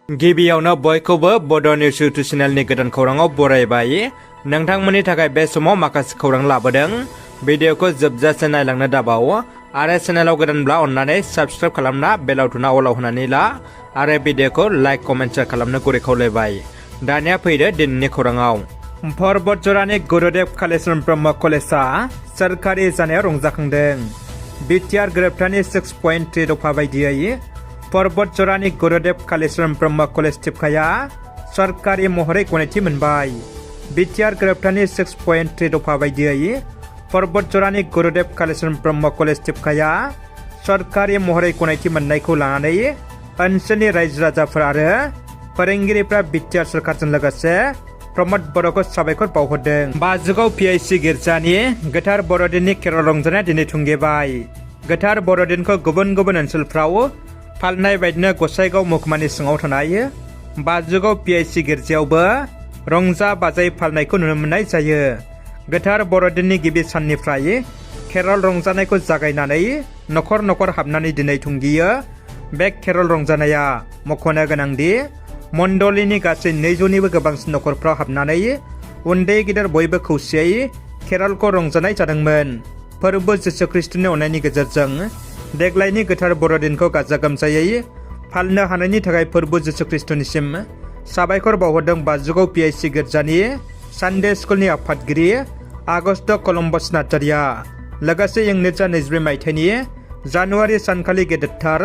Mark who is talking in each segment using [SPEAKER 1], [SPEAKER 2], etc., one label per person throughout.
[SPEAKER 1] गिबियावनो बयखौबो बड' निउस इउटुब चेनेलनि गोदान खौराङाव बरायबाय। नोंथांमोननि थाखाय बे समाव माखासे खौरां लाबोदों। भिडिअखौ जोबजासे नायलांनो दाबाव आरो चेनेलाव गोदानब्ला अन्नानै साबस्क्राइब खालामना बेल आइकनआ अलाव होनानै ला आरो भिडिअखौ लाइक कमेन्ट शेयार खालामनो गुरै खावलायबाय। दानिया फैदो दिनैनि खौराङाव। पर्बत जरानि गुरुदेव कालीचरण ब्रह्म कलेजआ सोरखारि जानायाव रंजाखांदों। बिटिआर गोरोबथानि 6.3 दफा बायदियै पर्बत जरानि गुरुदेव कालीचरण ब्रह्म कलेज टिपकाया सरकारि महरै गनायथि मोनबाय। बिटिआर गोरोबथानि 6.3 दफा बायदियै पर्बत जरानि गुरुदेव कालीचरण ब्रह्म कलेज टिपकाया सरकारि महरै गनायथि मोननायखौ लानानै ओनसोलनि रायजो राजाफोर आरो फोरोंगिरिफ्रा बिटिआर सरकारजों लोगोसे प्रमद बड'खौ साबायखर बावहरदों। बाजुगाव पिआइसि गिर्जानि गोथार बर'दिननि केरल रंजानाया दिनै थुंगेबाय। गोथार बर'दिनखौ गुबुन गुबुन ओनसोलफ्राव फालिनाय बायदिनो गसाइगाव महकुमानि सिङाव थानाय बाजुगाव पिआइसि गिर्जायावबो रंजा बाजायै फालिनायखौ नुनो मोननाय जायो। गोथार बर'दिननि गिबि साननिफ्राय केरल रंजानायखौ जागायनानै न'खर न'खर हाबनानै दिनै थुंगियो। बे केरल रंजानाया मख'नो गोनांदि मण्डलिनि गासै 200निबो गोबांसिन न'खरफ्राव हाबनानै उन्दै गिदिर बयबो खौसेयै केरलखौ रंजानाय जादोंमोन। फोरबो जिसु ख्रीष्टनि अननायनि गेजेरजों देग्लायनि गोथार बर'दिनखौ गाजा गोमजायै फालिनो हानायनि थाखाय फोरबो जिसु ख्रीष्टनिसिम साबायखर बावहरदों बाजुगाव पिआइसि गिर्जानि सानडे स्कुलनि आफादगिरि आगस्ट कलम्बास नार्जारिया। लोगोसे इं 2024 मायथाइनि जानुवारि सानखालि गेदेरथार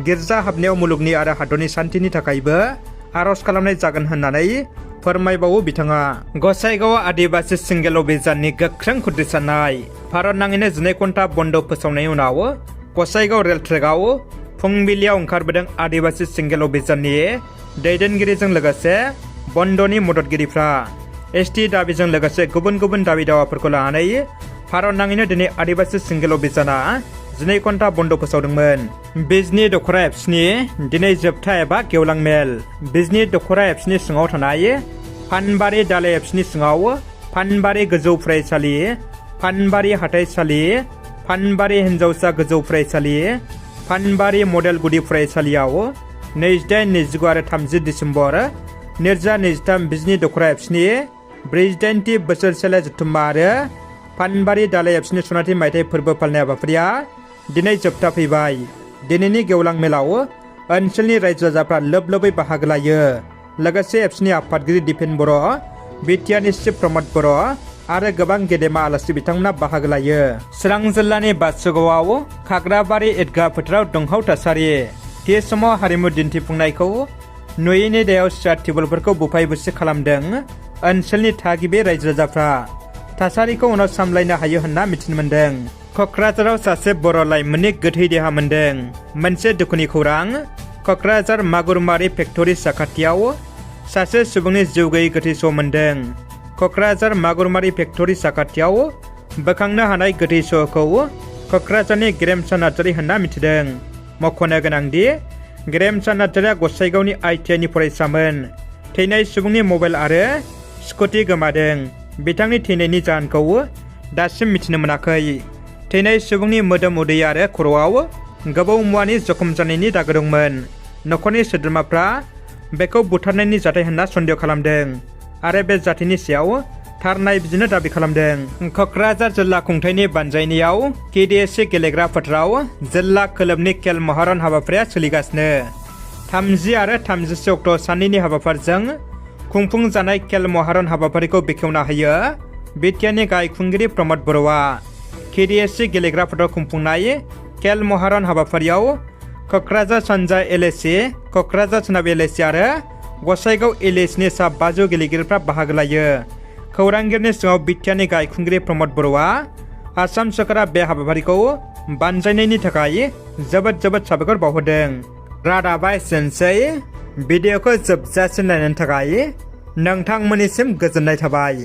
[SPEAKER 1] गिर्जा हाबनायाव मुलुगनि आरो हादरनि सान्थिनि थाखायबो आर'ज खालामनाय जागोन होननानै फोरमायबावो बिथाङा। गसाइगाव आदिबासि सिंगेल अभियाननि गोख्रों खुद्रिसारनाय। भारत नाङैनो 12 घन्टा बन्द फोसावनायनि उनाव गसाइगाव रेल ट्रेकआव फुंबिलियाव ओंखारबोदों आदिबासि सिंगेल अभियाननि दैदेनगिरिजों लोगोसे बन्दनि मददगिरिफ्रा। एसटि दाबिजों लोगोसे गुबुन गुबुन दाबि दावाफोरखौ लानानै भारत नाङैनो दिनै आदिबासि सिंगेल अभियाना 12 घन्टा बन्द फोसावदोंमोन। बिजनि दख'रा एप्सनि दिनै जोबथा एबा गेवलां मेल। बिजनि दख'रा एप्सनि सिङाव थानाय फानबारि दालाय एप्सनि सिङाव फानबारि गोजौ फरायसालि, फानबारि हाथाइसालि, फानबारि हिनजावसा गोजौ फरायसालि, फानबारि मडेल गुदि फरायसालियाव 28, 29 आरो 30 दिसेम्बर 2023 बिजनि दख'रा एप्सनि 48थि बोसोरसेला जथुम्मा आरो फानबारि दालाय एप्सनि सनाथि मायथाइ फोरबो फालिनाय हाबाफारिया दिनै जोबथा फैबाय। दिनैनि गेवलां मेलाव ओनसोलनि रायजो राजाफ्रा लोब लोबै बाहागो लायो। लोगोसे एप्सनि आफादगिरि दिपेन बर', बिटिआरनि चिफ प्रमद बर' आरो गोबां गेदेमा आलासि बिथांमोना बाहागो लायो। चिरां जिल्लानि बासुगावआव खाग्राबारि ईदगाह फोथाराव दुंहाव थासारि। थि समाव हारिमु दिन्थिफुंनायखौ नुयैनि दायाव सियार टेबोलफोरखौ बुफाय बुसि खालामदों ओनसोलनि थागिबि रायजो राजाफ्रा। थासारिखौ उनाव सामलायनो हायो होनना मिथिनो मोन्दों। क'क्राझाराव सासे बर' लाइमोननि गोथै देहा मोन्दों। मोनसे दुखुनि खौरां। क'क्राझार मागुरमारि फेक्टरि साखाथियाव सासे सुबुंनि जिउ गैयै गोथै सह मोन्दों। क'क्राझार मागुरमारि फेक्टरि साखाथियाव बोखांनो हानाय गोथै सहखौ क'क्राझारनि गेरेमसा नार्जारि होनना मिथिदों। मख'नो गोनांदि गेरेमसा नार्जारिया गसाइगावनि ITIनि फरायसामोन। थैनाय सुबुंनि मबाइल आरो स्कुटि गोमादों। बिथांनि थैनायनि जाहोनखौ दासिम मिथिनो मोनाखै। थैनाय सुबुंनि मोदोम, उदै आरो खर'आव गोबौ मुवानि जखम जानायनि दागो दंमोन। न'खरनि सोद्रोमाफ्रा बेखौ बुथारनायनि जाथाय होनना सन्देह खालामदों आरो बे जाथायनि सायाव थार नायबिजिरनो दाबि खालामदों। क'क्राझार जिल्ला खुंथायनि बानजायनायाव KDSC गेलेग्रा फोथाराव जिल्ला खोलोबनि खेल महारन हाबाफारिया सोलिगासिनो। 30 आरो 31 अक्ट' साननैनि हाबाफारिजों खुंफुंजानाय खेल महारन हाबाफारिखौ बेखेवना होयो बिटिआरनि गाहाय खुंगिरि प्रमद बर'आ। KDSC गेलेग्रा फोथाराव खुंफुंनाय खेल महारन हाबाफारियाव क'क्राझार सानजा LAC, क'क्राझार सोनाब LAC आरो गसाइगाव LACनि सा 500 गेलेगिरिफ्रा बाहागो लायो। खौरांगिरिनि सिङाव बिटिआरनि गाहाय खुंगिरि प्रमद बर'आ आसाम सरकारा बे हाबाफारिखौ बानजायनायनि थाखाय जोबोद साबायखर बावहरदों। रादाबा एसेनोसै। भिडिअखौ जोबजासिम नायनायनि थाखाय नोंथांमोननिसिम गोजोननाय थाबाय।